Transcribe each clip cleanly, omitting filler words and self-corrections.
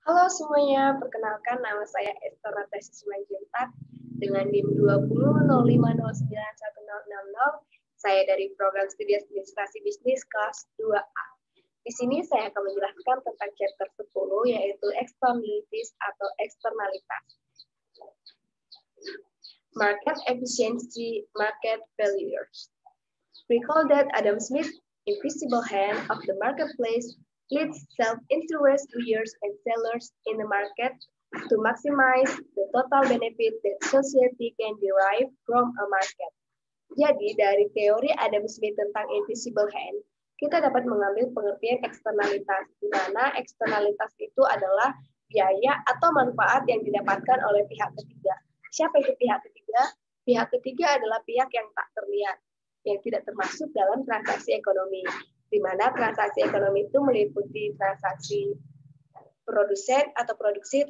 Halo semuanya, perkenalkan nama saya Esther Natasha Simanjuntak dengan NIM 20.05091060. Saya dari program studi administrasi bisnis kelas 2A. Di sini saya akan menjelaskan tentang chapter 10 yaitu externalities atau eksternalitas. Market efficiency, market failures. Recall that Adam Smith's invisible hand of the marketplace leads self-interest buyers and sellers in the market to maximize the total benefit that society can derive from a market. Jadi, dari teori Adam Smith tentang invisible hand, kita dapat mengambil pengertian eksternalitas, di mana eksternalitas itu adalah biaya atau manfaat yang didapatkan oleh pihak ketiga. Siapa itu pihak ketiga? Pihak ketiga adalah pihak yang tak terlihat, yang tidak termasuk dalam transaksi ekonomi, di mana transaksi ekonomi itu meliputi transaksi produsen atau produksi,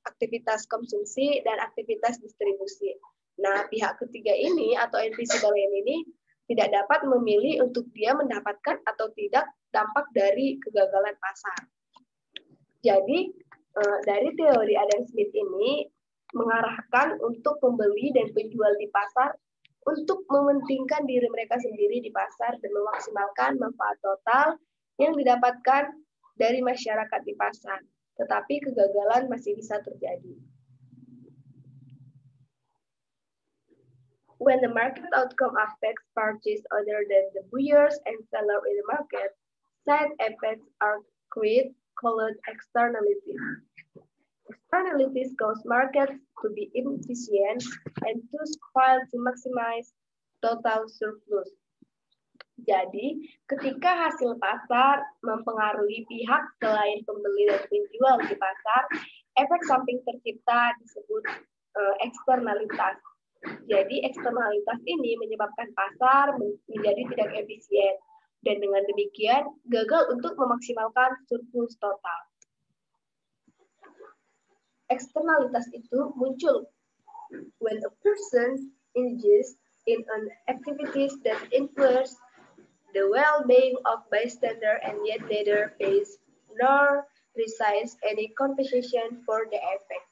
aktivitas konsumsi, dan aktivitas distribusi. Nah, pihak ketiga ini atau invisible hand ini tidak dapat memilih untuk dia mendapatkan atau tidak dampak dari kegagalan pasar. Jadi, dari teori Adam Smith ini mengarahkan untuk pembeli dan penjual di pasar untuk mementingkan diri mereka sendiri di pasar dan memaksimalkan manfaat total yang didapatkan dari masyarakat di pasar. Tetapi kegagalan masih bisa terjadi. When the market outcome affects parties other than the buyers and sellers in the market, side effects are created called externalities. Externalities cause markets to be inefficient and thus fail to maximize total surplus. Jadi, ketika hasil pasar mempengaruhi pihak selain pembeli dan penjual di pasar, efek samping tercipta disebut eksternalitas. Jadi, eksternalitas ini menyebabkan pasar menjadi tidak efisien, dan dengan demikian gagal untuk memaksimalkan surplus total. Eksternalitas itu muncul when a person engages in an activities that influence the well-being of bystander and yet neither pays nor receives any compensation for the effect.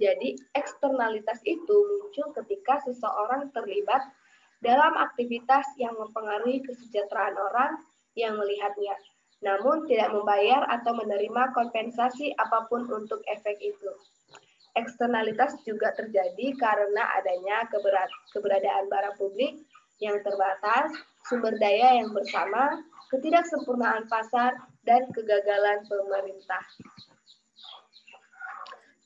Jadi, eksternalitas itu muncul ketika seseorang terlibat dalam aktivitas yang mempengaruhi kesejahteraan orang yang melihatnya, namun tidak membayar atau menerima kompensasi apapun untuk efek itu. Eksternalitas juga terjadi karena adanya keberadaan barang publik yang terbatas, sumber daya yang bersama, ketidaksempurnaan pasar, dan kegagalan pemerintah.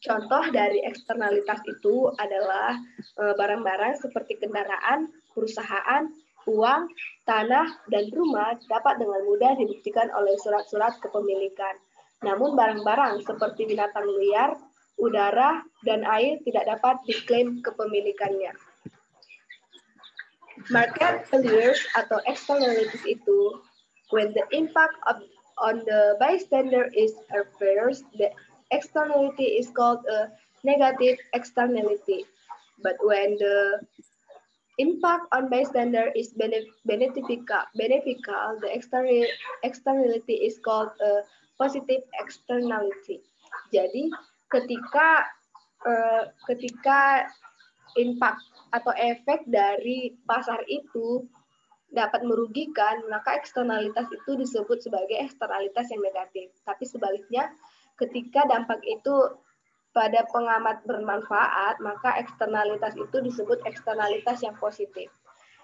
Contoh dari eksternalitas itu adalah barang-barang seperti kendaraan, perusahaan, uang, tanah, dan rumah dapat dengan mudah dibuktikan oleh surat-surat kepemilikan. Namun barang-barang seperti binatang liar, udara, dan air tidak dapat diklaim kepemilikannya. Market failures atau externalities itu, when the impact on the bystander is adverse, the externality is called a negative externality. But when the impact on bystander is beneficial, the externality is called a positive externality. Jadi, ketika impact atau efek dari pasar itu dapat merugikan, maka eksternalitas itu disebut sebagai eksternalitas yang negatif. Tapi sebaliknya, ketika dampak itu pada pengamat bermanfaat, maka eksternalitas itu disebut eksternalitas yang positif.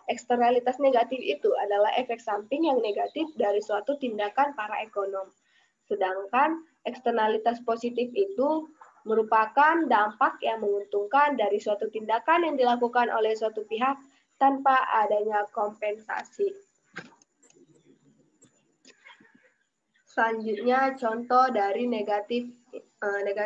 Eksternalitas negatif itu adalah efek samping yang negatif dari suatu tindakan para ekonom. Sedangkan eksternalitas positif itu merupakan dampak yang menguntungkan dari suatu tindakan yang dilakukan oleh suatu pihak tanpa adanya kompensasi. Selanjutnya contoh dari negatif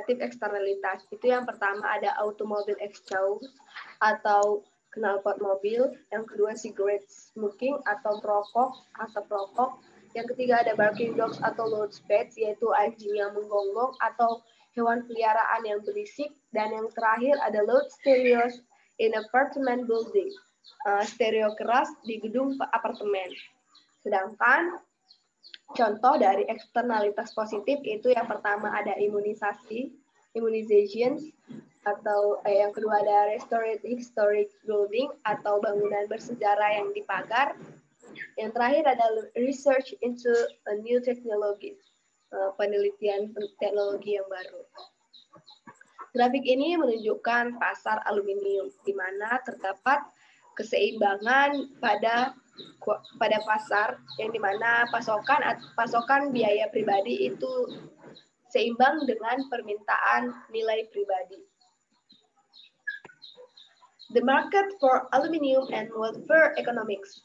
eksternalitas. Itu yang pertama ada automobile exhaust atau knalpot mobil, yang kedua cigarette smoking atau perokok, asap rokok. Yang ketiga ada barking dogs atau loud pets, yaitu anjing yang menggonggong atau hewan peliharaan yang berisik. Dan yang terakhir ada loud stereos in apartment building, stereo keras di gedung apartemen. Sedangkan Contoh dari eksternalitas positif itu yang pertama ada imunisasi, immunization, atau yang kedua ada restorative historic building atau bangunan bersejarah yang dipagar. Yang terakhir ada research into a new technology, penelitian teknologi yang baru. Grafik ini menunjukkan pasar aluminium, di mana terdapat keseimbangan pada pasar yang dimana pasokan biaya pribadi itu seimbang dengan permintaan nilai pribadi. The market for aluminium and welfare economics.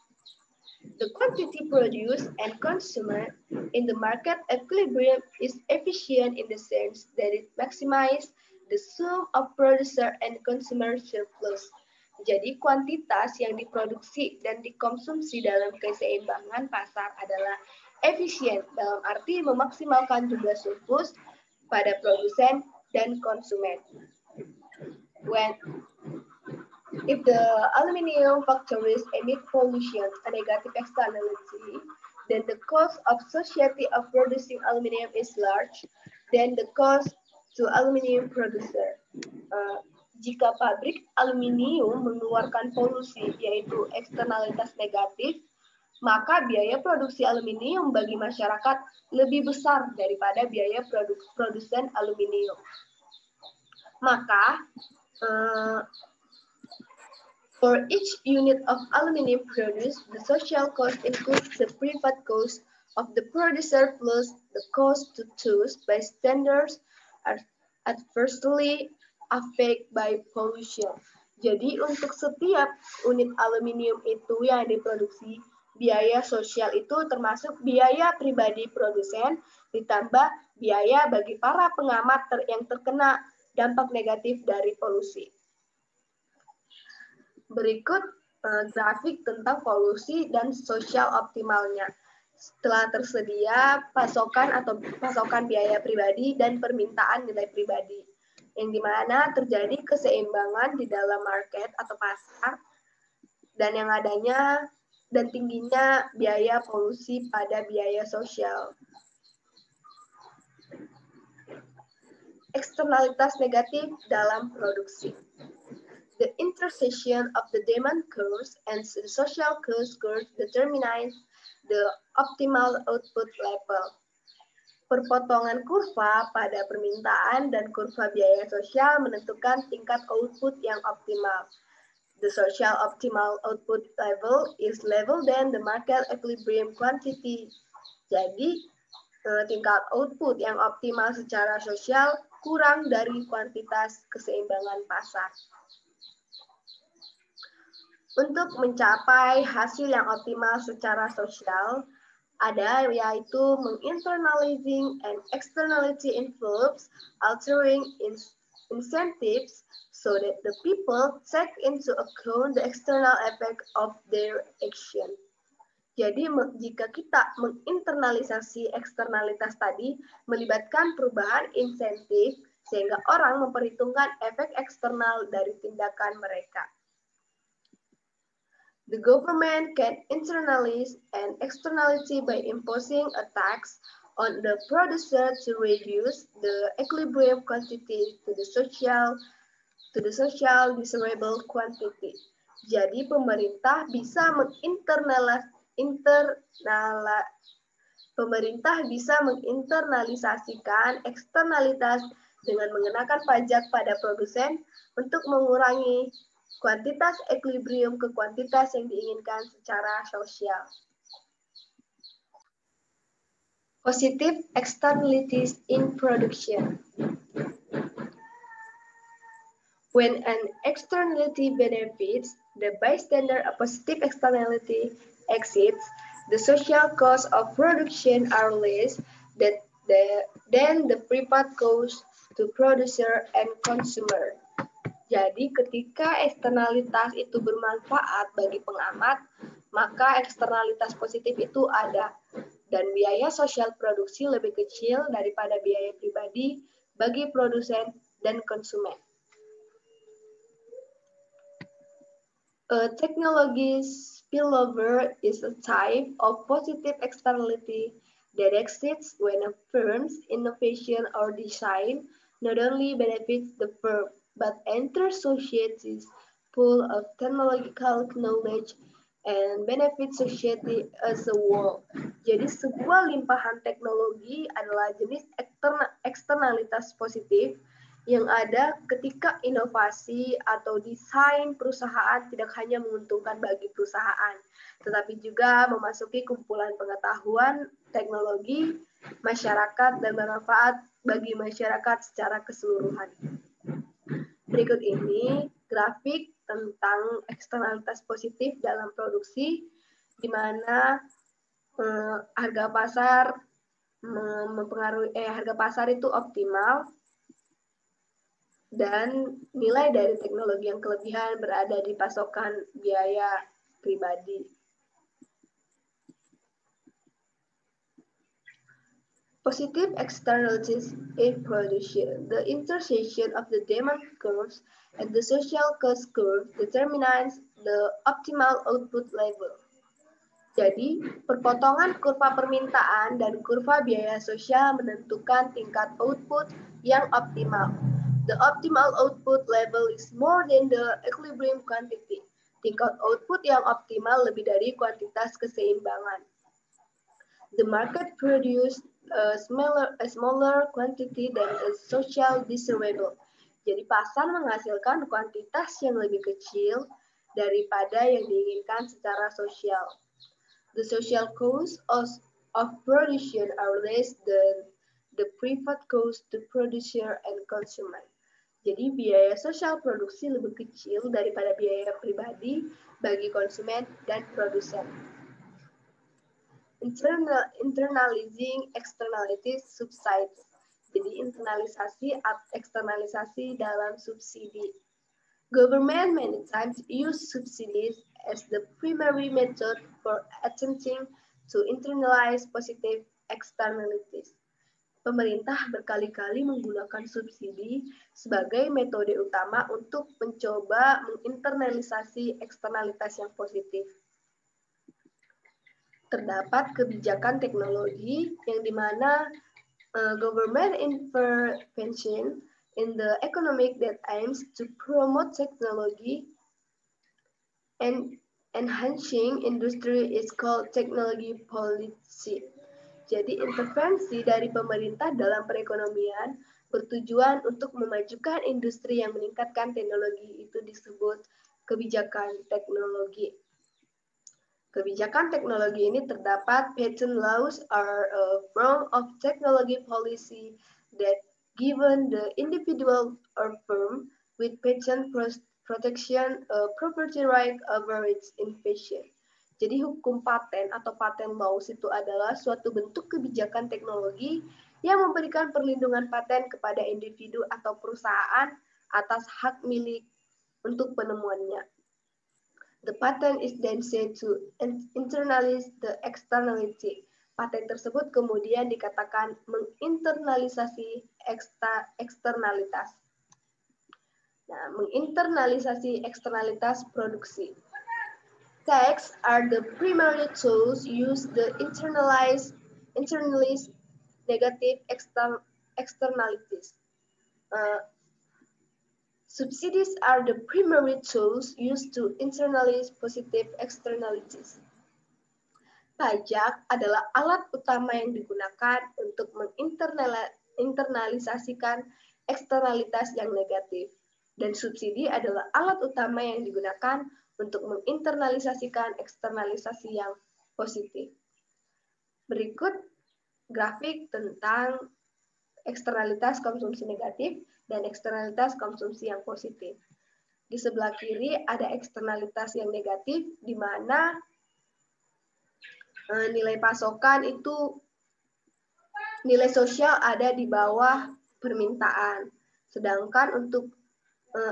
The quantity produced and consumed in the market equilibrium is efficient in the sense that it maximizes the sum of producer and consumer surplus. Jadi kuantitas yang diproduksi dan dikonsumsi dalam keseimbangan pasar adalah efisien dalam arti memaksimalkan jumlah surplus pada produsen dan konsumen. If the aluminium factories emit pollution, a negative externality, then the cost of society of producing aluminium is large, then the cost to aluminium producer. Jika pabrik aluminium mengeluarkan polusi, yaitu eksternalitas negatif, maka biaya produksi aluminium bagi masyarakat lebih besar daripada biaya produsen aluminium. Maka, for each unit of aluminium produced, the social cost includes the private cost of the producer plus the cost to choose bystanders are adversely affected by pollution. Jadi untuk setiap unit aluminium itu yang diproduksi, biaya sosial itu termasuk biaya pribadi produsen ditambah biaya bagi para pengamat yang terkena dampak negatif dari polusi. Berikut grafik tentang polusi dan sosial optimalnya. Setelah tersedia pasokan biaya pribadi dan permintaan nilai pribadi, yang dimana terjadi keseimbangan di dalam market atau pasar, dan yang adanya dan tingginya biaya polusi pada biaya sosial. Eksternalitas negatif dalam produksi. The intersection of the demand curves and the social cost curve determines the optimal output level. Perpotongan kurva pada permintaan dan kurva biaya sosial menentukan tingkat output yang optimal. The social optimal output level is level than the market equilibrium quantity. Jadi, tingkat output yang optimal secara sosial kurang dari kuantitas keseimbangan pasar. Untuk mencapai hasil yang optimal secara sosial, ada yaitu menginternalizing and externality influence, altering incentives so that the people take into account the external effect of their action. Jadi jika kita menginternalisasi eksternalitas tadi, melibatkan perubahan insentif sehingga orang memperhitungkan efek eksternal dari tindakan mereka. The government can internalize an externality by imposing a tax on the producer to reduce the equilibrium quantity to the social desirable quantity. Jadi pemerintah bisa menginternalisasikan eksternalitas dengan mengenakan pajak pada produsen untuk mengurangi kuantitas equilibrium ke kuantitas yang diinginkan secara sosial. Positive externalities in production. When an externality benefits the bystander, a positive externality exceeds, the social costs of production are less than the private cost to producer and consumer. Jadi ketika eksternalitas itu bermanfaat bagi pengamat, maka eksternalitas positif itu ada. Dan biaya sosial produksi lebih kecil daripada biaya pribadi bagi produsen dan konsumen. A technology spillover is a type of positive externality that exists when a firm's innovation or design not only benefits the firm, but enters society's pool of technological knowledge and benefits society as a whole. Jadi sebuah limpahan teknologi adalah jenis eksternalitas positif yang ada ketika inovasi atau desain perusahaan tidak hanya menguntungkan bagi perusahaan, tetapi juga memasuki kumpulan pengetahuan, teknologi, masyarakat, dan bermanfaat bagi masyarakat secara keseluruhan. Berikut ini grafik tentang eksternalitas positif dalam produksi, di mana harga pasar harga pasar itu optimal dan nilai dari teknologi yang kelebihan berada di pasokan biaya pribadi. Positive externalities in production. The intersection of the demand curves and the social cost curve determines the optimal output level. Jadi, perpotongan kurva permintaan dan kurva biaya sosial menentukan tingkat output yang optimal. The optimal output level is more than the equilibrium quantity. Tingkat output yang optimal lebih dari kuantitas keseimbangan. The market produce a smaller quantity than a social desirable. Jadi pasar menghasilkan kuantitas yang lebih kecil daripada yang diinginkan secara sosial. The social costs of production are less than the private cost to producer and consumer. Jadi biaya sosial produksi lebih kecil daripada biaya pribadi bagi konsumen dan produsen. Internalizing externalities subsides. Jadi internalisasi eksternalisasi dalam subsidi. Government many times use subsidies as the primary method for attempting to internalize positive externalities. Pemerintah berkali-kali menggunakan subsidi sebagai metode utama untuk mencoba menginternalisasi eksternalitas yang positif. Terdapat kebijakan teknologi yang dimana government intervention in the economic that aims to promote technology and enhancing industry is called technology policy. Jadi intervensi dari pemerintah dalam perekonomian bertujuan untuk memajukan industri yang meningkatkan teknologi itu disebut kebijakan teknologi. Kebijakan teknologi ini terdapat patent laws are a form of technology policy that given the individual or firm with patent protection property right over its invention. Jadi hukum paten atau patent laws itu adalah suatu bentuk kebijakan teknologi yang memberikan perlindungan paten kepada individu atau perusahaan atas hak milik untuk penemuannya. The patent is then said to internalize the externality. Paten tersebut kemudian dikatakan menginternalisasi eksternalitas. Nah, menginternalisasi eksternalitas produksi. Tax are the primary tools used to internalize negative externalities. Subsidies are the primary tools used to internalize positive externalities. Pajak adalah alat utama yang digunakan untuk menginternalisasikan eksternalitas yang negatif. Dan subsidi adalah alat utama yang digunakan untuk menginternalisasikan eksternalisasi yang positif. Berikut grafik tentang eksternalitas konsumsi negatif dan eksternalitas konsumsi yang positif. Di sebelah kiri ada eksternalitas yang negatif, di mana nilai pasokan itu nilai sosial ada di bawah permintaan. Sedangkan untuk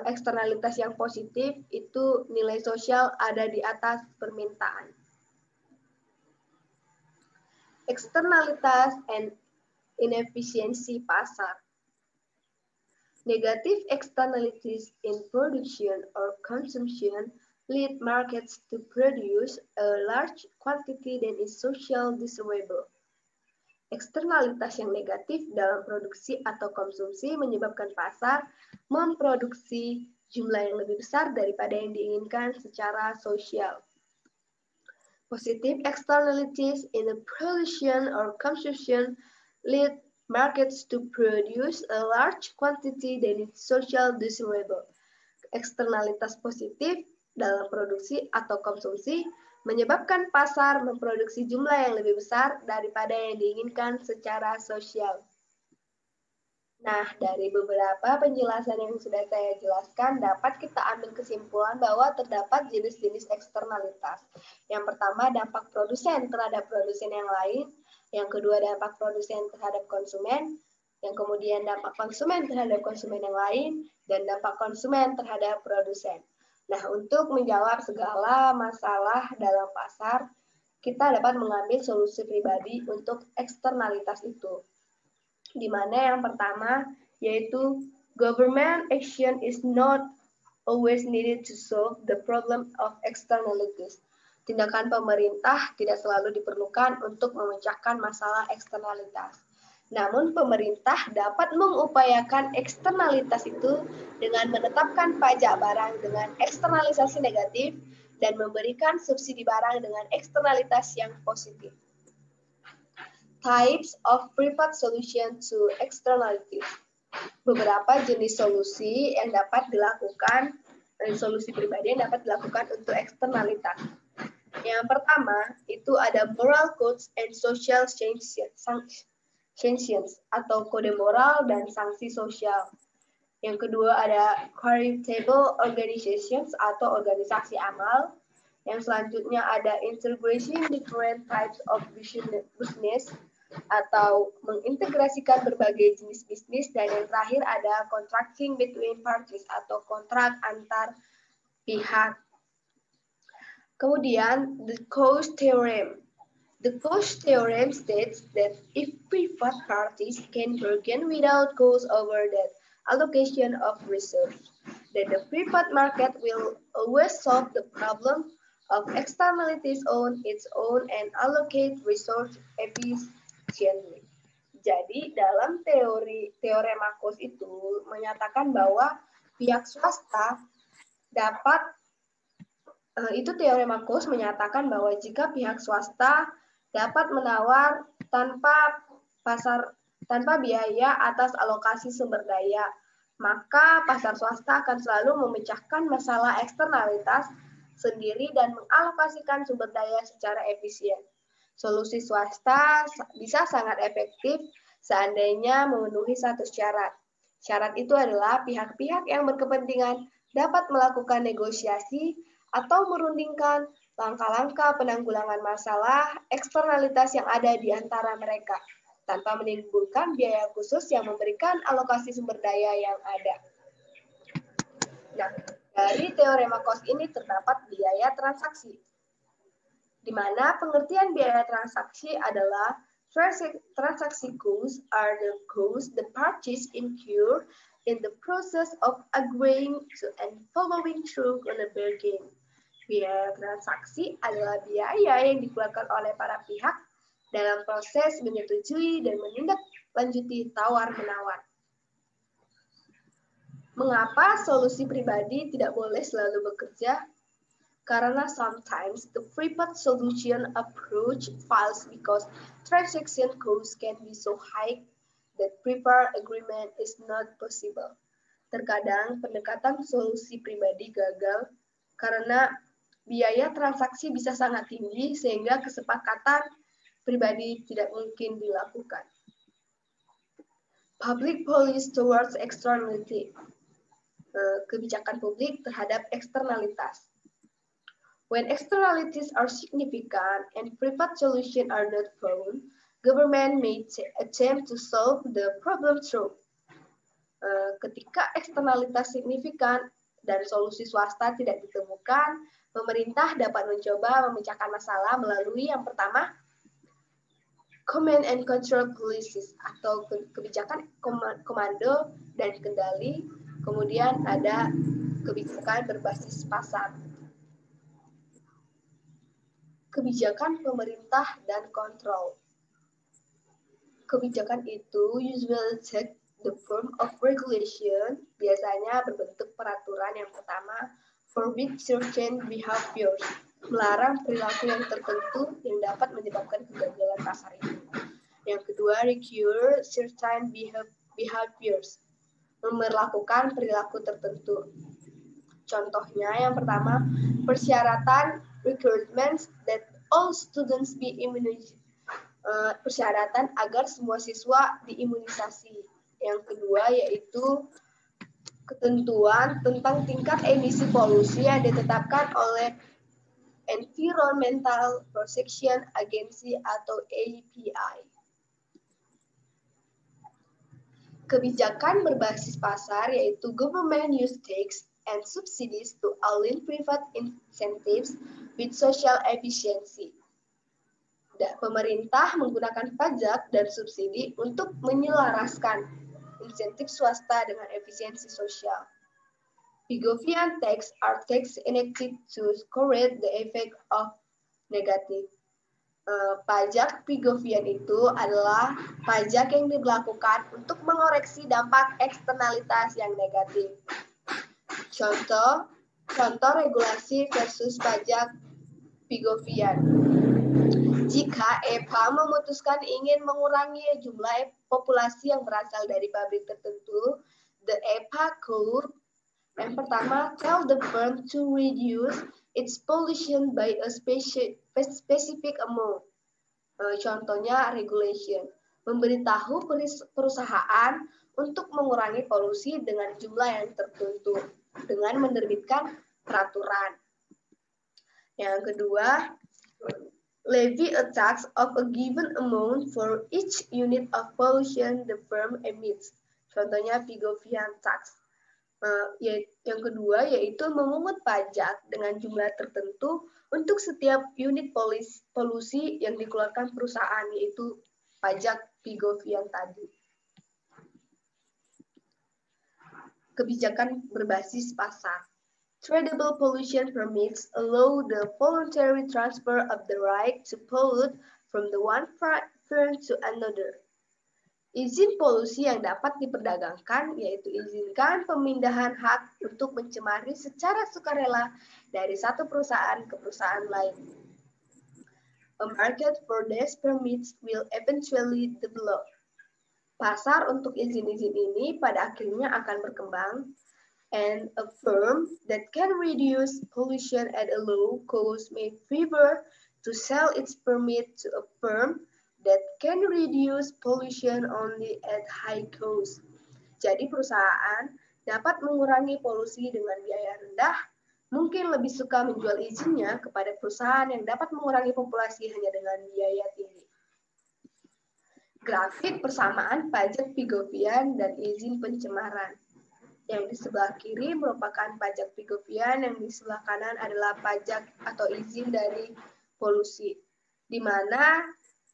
eksternalitas yang positif itu nilai sosial ada di atas permintaan. Eksternalitas and inefisiensi pasar. Negative externalities in production or consumption lead markets to produce a large quantity that is socially desirable. Eksternalitas yang negatif dalam produksi atau konsumsi menyebabkan pasar memproduksi jumlah yang lebih besar daripada yang diinginkan secara sosial. Positive externalities in the production or consumption lead markets to produce a large quantity that is social desirable. Eksternalitas positif dalam produksi atau konsumsi menyebabkan pasar memproduksi jumlah yang lebih besar daripada yang diinginkan secara sosial. Nah, dari beberapa penjelasan yang sudah saya jelaskan, dapat kita ambil kesimpulan bahwa terdapat jenis-jenis eksternalitas. Yang pertama, dampak produsen terhadap produsen yang lain. Yang kedua, dampak produsen terhadap konsumen. Yang kemudian, dampak konsumen terhadap konsumen yang lain. Dan dampak konsumen terhadap produsen. Nah, untuk menjawab segala masalah dalam pasar, kita dapat mengambil solusi pribadi untuk eksternalitas itu. Di mana yang pertama yaitu government action is not always needed to solve the problem of externalities. Tindakan pemerintah tidak selalu diperlukan untuk memecahkan masalah eksternalitas. Namun pemerintah dapat mengupayakan eksternalitas itu dengan menetapkan pajak barang dengan eksternalisasi negatif dan memberikan subsidi barang dengan eksternalitas yang positif. Types of preferred solution to externalities. Beberapa jenis solusi yang dapat dilakukan, solusi pribadi yang dapat dilakukan untuk eksternalitas. Yang pertama, itu ada moral codes and social sanctions atau kode moral dan sanksi sosial. Yang kedua ada charitable organizations atau organisasi amal. Yang selanjutnya ada integration different types of business atau mengintegrasikan berbagai jenis bisnis. Dan yang terakhir ada contracting between parties atau kontrak antar pihak. Kemudian the Coase theorem. The Coase theorem states that if preferred parties can bargain without cost over that allocation of resources, then the preferred market will always solve the problem of externalities on its own and allocate resource efficiently. Jadi dalam teorema Coase itu menyatakan bahwa pihak swasta dapat teorema Coase menyatakan bahwa jika pihak swasta dapat menawar tanpa biaya atas alokasi sumber daya, maka pasar swasta akan selalu memecahkan masalah eksternalitas sendiri dan mengalokasikan sumber daya secara efisien. Solusi swasta bisa sangat efektif seandainya memenuhi satu syarat. Syarat itu adalah pihak-pihak yang berkepentingan dapat melakukan negosiasi atau merundingkan langkah-langkah penanggulangan masalah eksternalitas yang ada di antara mereka, tanpa menimbulkan biaya khusus yang memberikan alokasi sumber daya yang ada. Nah, dari teorema Coase ini terdapat biaya transaksi, di mana pengertian biaya transaksi adalah transaksi costs are the costs the parties incur in the process of agreeing to and following through on a bargain. Biaya transaksi adalah biaya yang dikeluarkan oleh para pihak dalam proses menyetujui dan menindaklanjuti tawar-menawar. Mengapa solusi pribadi tidak boleh selalu bekerja? Karena sometimes the preferred solution approach fails because transaction costs can be so high that preferred agreement is not possible. Terkadang pendekatan solusi pribadi gagal karena biaya transaksi bisa sangat tinggi sehingga kesepakatan pribadi tidak mungkin dilakukan. Public policy towards externality. Kebijakan publik terhadap eksternalitas. When externalities are significant and preferred solutions are not found, government may attempt to solve the problem through. Ketika eksternalitas signifikan dan solusi swasta tidak ditemukan, pemerintah dapat mencoba memecahkan masalah melalui yang pertama, command and control policies atau kebijakan komando dan kendali. Kemudian ada kebijakan berbasis pasar. Kebijakan pemerintah dan kontrol. Kebijakan itu usually take the form of regulation, biasanya berbentuk peraturan. Yang pertama, forbid certain behaviors, melarang perilaku yang tertentu yang dapat menyebabkan kegagalan pasar itu. Yang kedua, require certain behaviors, memperlakukan perilaku tertentu. Contohnya yang pertama, persyaratan requirements that all students be immunized. Persyaratan agar semua siswa diimunisasi. Yang kedua yaitu ketentuan tentang tingkat emisi polusi yang ditetapkan oleh Environmental Protection Agency atau EPA. Kebijakan berbasis pasar yaitu government use tax and subsidies to align private incentives with social efficiency. Pemerintah menggunakan pajak dan subsidi untuk menyelaraskan insentif swasta dengan efisiensi sosial. Pigovian tax are tax enacted to correct the effect of negative. Pajak Pigovian itu adalah pajak yang diberlakukan untuk mengoreksi dampak eksternalitas yang negatif. Contoh regulasi versus pajak Pigovian. Jika EPA memutuskan ingin mengurangi jumlah populasi yang berasal dari pabrik tertentu, the EPA could yang pertama tell the firm to reduce its pollution by a specific amount. Contohnya regulation, memberitahu perusahaan untuk mengurangi polusi dengan jumlah yang tertentu dengan menerbitkan peraturan. Yang kedua, levy a tax of a given amount for each unit of pollution the firm emits. Contohnya Pigovian tax. Yang kedua yaitu memungut pajak dengan jumlah tertentu untuk setiap unit polusi yang dikeluarkan perusahaan, yaitu pajak Pigovian tadi. Kebijakan berbasis pasar. Tradable pollution permits allow the voluntary transfer of the right to pollute from the one firm to another. Izin polusi yang dapat diperdagangkan yaitu izinkan pemindahan hak untuk mencemari secara sukarela dari satu perusahaan ke perusahaan lain. A market for these permits will eventually develop. Pasar untuk izin-izin ini pada akhirnya akan berkembang. And a firm that can reduce pollution at a low cost may prefer to sell its permit to a firm that can reduce pollution only at high cost. Jadi perusahaan dapat mengurangi polusi dengan biaya rendah, mungkin lebih suka menjual izinnya kepada perusahaan yang dapat mengurangi populasi hanya dengan biaya tinggi. Grafik persamaan pajak Pigovian dan izin pencemaran. Yang di sebelah kiri merupakan pajak Pigovian, yang di sebelah kanan adalah pajak atau izin dari polusi. Di mana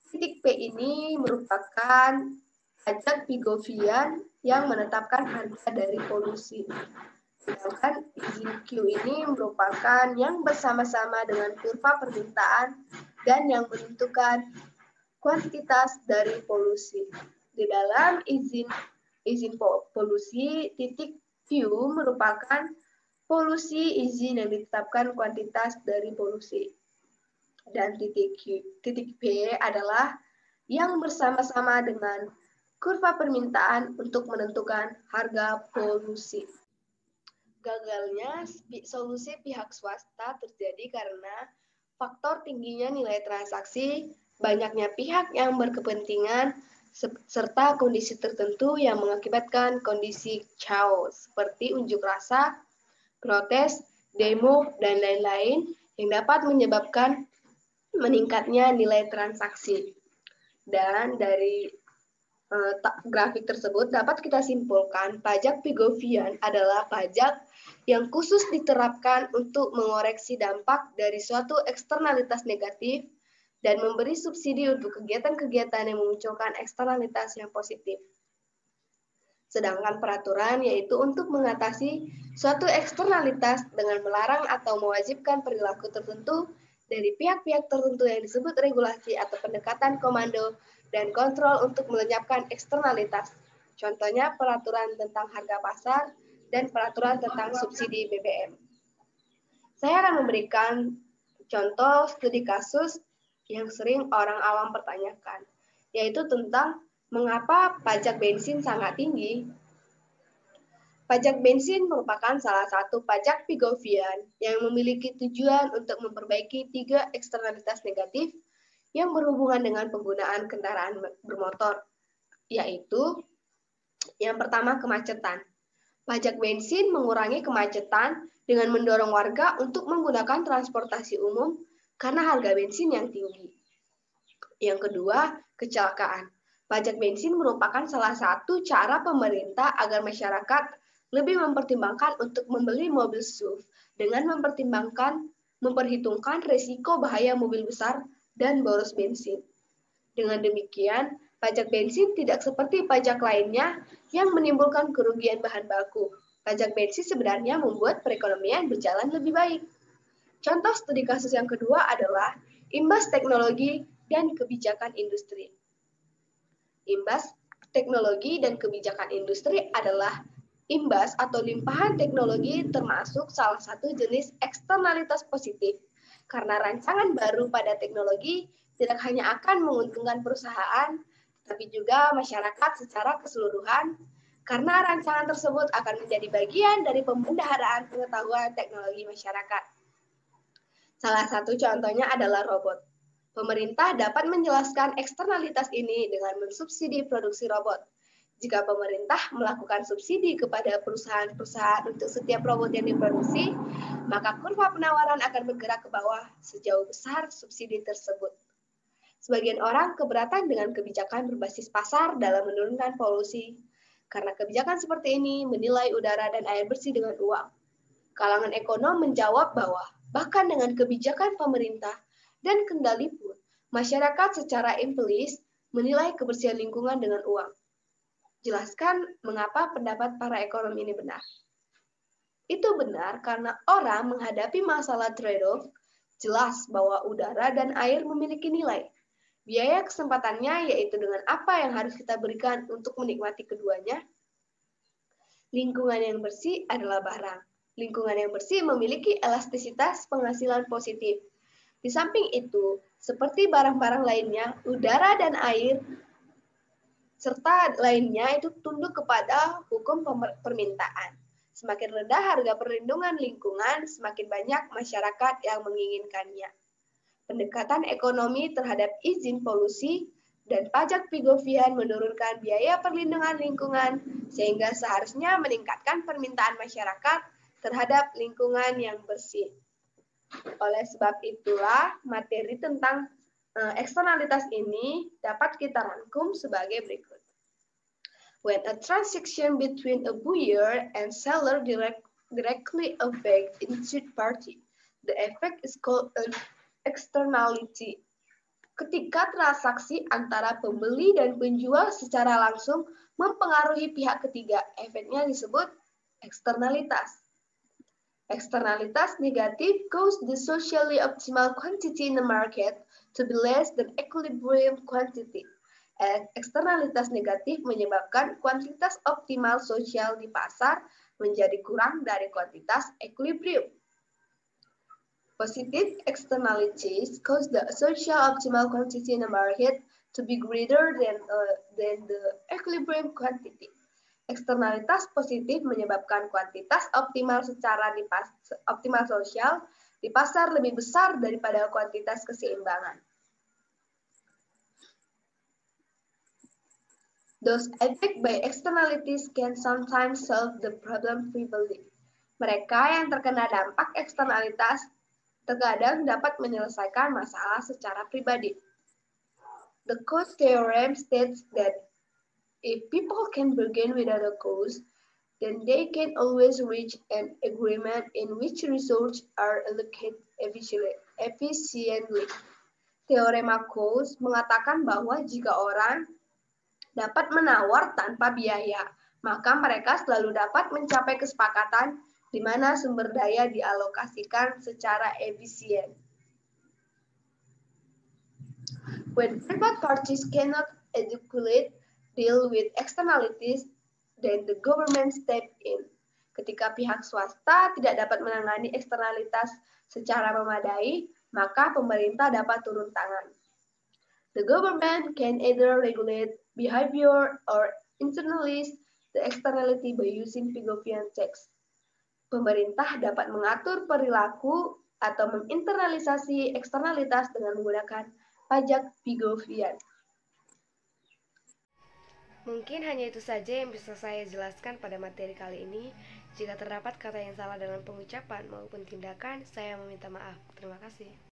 titik P ini merupakan pajak Pigovian yang menetapkan harga dari polusi. Sedangkan izin Q ini merupakan yang bersama-sama dengan kurva permintaan dan yang menentukan kuantitas dari polusi. Di dalam izin polusi, titik Q merupakan polusi izin yang ditetapkan kuantitas dari polusi. Dan titik P adalah yang bersama-sama dengan kurva permintaan untuk menentukan harga polusi. Gagalnya solusi pihak swasta terjadi karena faktor tingginya nilai transaksi, banyaknya pihak yang berkepentingan, serta kondisi tertentu yang mengakibatkan kondisi chaos seperti unjuk rasa, protes, demo, dan lain-lain yang dapat menyebabkan meningkatnya nilai transaksi. Dan dari grafik tersebut dapat kita simpulkan pajak Pigovian adalah pajak yang khusus diterapkan untuk mengoreksi dampak dari suatu eksternalitas negatif dan memberi subsidi untuk kegiatan-kegiatan yang memunculkan eksternalitas yang positif. Sedangkan peraturan yaitu untuk mengatasi suatu eksternalitas dengan melarang atau mewajibkan perilaku tertentu dari pihak-pihak tertentu yang disebut regulasi atau pendekatan komando dan kontrol untuk melenyapkan eksternalitas. Contohnya peraturan tentang harga pasar dan peraturan tentang subsidi BBM. Saya akan memberikan contoh studi kasus yang sering orang awam pertanyakan, yaitu tentang mengapa pajak bensin sangat tinggi. Pajak bensin merupakan salah satu pajak Pigovian yang memiliki tujuan untuk memperbaiki 3 eksternalitas negatif yang berhubungan dengan penggunaan kendaraan bermotor, yaitu yang pertama kemacetan. Pajak bensin mengurangi kemacetan dengan mendorong warga untuk menggunakan transportasi umum karena harga bensin yang tinggi. Yang kedua, kecelakaan. Pajak bensin merupakan salah satu cara pemerintah agar masyarakat lebih mempertimbangkan untuk membeli mobil SUV dengan memperhitungkan resiko bahaya mobil besar dan boros bensin. Dengan demikian, pajak bensin tidak seperti pajak lainnya yang menimbulkan kerugian bahan baku. Pajak bensin sebenarnya membuat perekonomian berjalan lebih baik. Contoh studi kasus yang kedua adalah imbas teknologi dan kebijakan industri. Imbas teknologi dan kebijakan industri adalah imbas atau limpahan teknologi termasuk salah satu jenis eksternalitas positif, karena rancangan baru pada teknologi tidak hanya akan menguntungkan perusahaan, tapi juga masyarakat secara keseluruhan, karena rancangan tersebut akan menjadi bagian dari pembendaharaan pengetahuan teknologi masyarakat. Salah satu contohnya adalah robot. Pemerintah dapat menjelaskan eksternalitas ini dengan mensubsidi produksi robot. Jika pemerintah melakukan subsidi kepada perusahaan-perusahaan untuk setiap robot yang diproduksi, maka kurva penawaran akan bergerak ke bawah sejauh besar subsidi tersebut. Sebagian orang keberatan dengan kebijakan berbasis pasar dalam menurunkan polusi, karena kebijakan seperti ini menilai udara dan air bersih dengan uang. Kalangan ekonom menjawab bahwa bahkan dengan kebijakan pemerintah dan kendali pun, masyarakat secara empiris menilai kebersihan lingkungan dengan uang. Jelaskan mengapa pendapat para ekonom ini benar. Itu benar karena orang menghadapi masalah trade-off, jelas bahwa udara dan air memiliki nilai. Biaya kesempatannya yaitu dengan apa yang harus kita berikan untuk menikmati keduanya. Lingkungan yang bersih adalah barang. Lingkungan yang bersih memiliki elastisitas penghasilan positif. Di samping itu, seperti barang-barang lainnya, udara dan air serta lainnya itu tunduk kepada hukum permintaan. Semakin rendah harga perlindungan lingkungan, semakin banyak masyarakat yang menginginkannya. Pendekatan ekonomi terhadap izin polusi dan pajak Pigovian menurunkan biaya perlindungan lingkungan, sehingga seharusnya meningkatkan permintaan masyarakat terhadap lingkungan yang bersih. Oleh sebab itulah, materi tentang eksternalitas ini dapat kita rangkum sebagai berikut. When a transaction between a buyer and seller directly affects each party, the effect is called an externality. Ketika transaksi antara pembeli dan penjual secara langsung mempengaruhi pihak ketiga, efeknya disebut eksternalitas. Externalitas negative cause the socially optimal quantity in the market to be less than equilibrium quantity. Eksternalitas negatif menyebabkan kuantitas optimal sosial di pasar menjadi kurang dari kuantitas equilibrium. Positive externalities cause the social optimal quantity in the market to be greater than the equilibrium quantity. Eksternalitas positif menyebabkan kuantitas optimal optimal sosial di pasar lebih besar daripada kuantitas keseimbangan. Those affected by externalities can sometimes solve the problem privately. Mereka yang terkena dampak eksternalitas terkadang dapat menyelesaikan masalah secara pribadi. The cause theorem states that if people can bargain without a cause, then they can always reach an agreement in which resources are allocated efficiently. Teorema cause mengatakan bahwa jika orang dapat menawar tanpa biaya, maka mereka selalu dapat mencapai kesepakatan di mana sumber daya dialokasikan secara efisien. When private parties cannot adequately deal with externalities, then the government step in. Ketika pihak swasta tidak dapat menangani eksternalitas secara memadai, maka pemerintah dapat turun tangan. The government can either regulate behavior or internalize the externality by using Pigovian checks. Pemerintah dapat mengatur perilaku atau menginternalisasi eksternalitas dengan menggunakan pajak Pigovian. Mungkin hanya itu saja yang bisa saya jelaskan pada materi kali ini. Jika terdapat kata yang salah dalam pengucapan maupun tindakan, saya meminta maaf. Terima kasih.